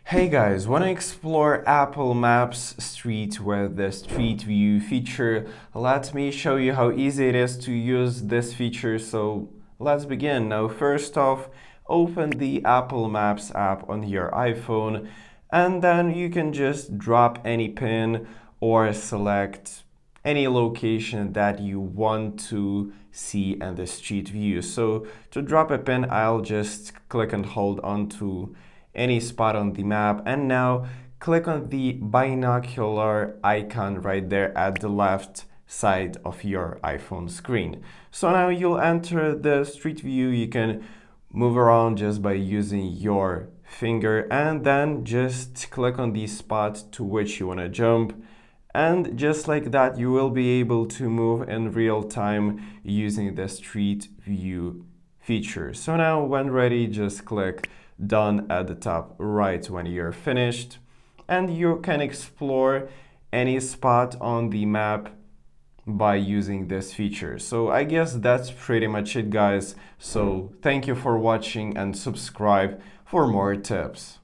Hey guys, want to explore Apple Maps Street with the Street View feature? Let me show you how easy it is to use this feature. So let's begin. Now, first off, open the Apple Maps app on your iPhone, and then you can just drop any pin or select any location that you want to see in the Street View. So to drop a pin, I'll just click and hold onto any spot on the map, and now click on the binocular icon right there at the left side of your iPhone screen. So now you'll enter the Street View. You can move around just by using your finger, and then just click on the spot to which you want to jump, and just like that you will be able to move in real time using the Street View feature. So now when ready, just click done at the top right when you're finished, and you can explore any spot on the map by using this feature. So I guess that's pretty much it, guys. So thank you for watching and subscribe for more tips.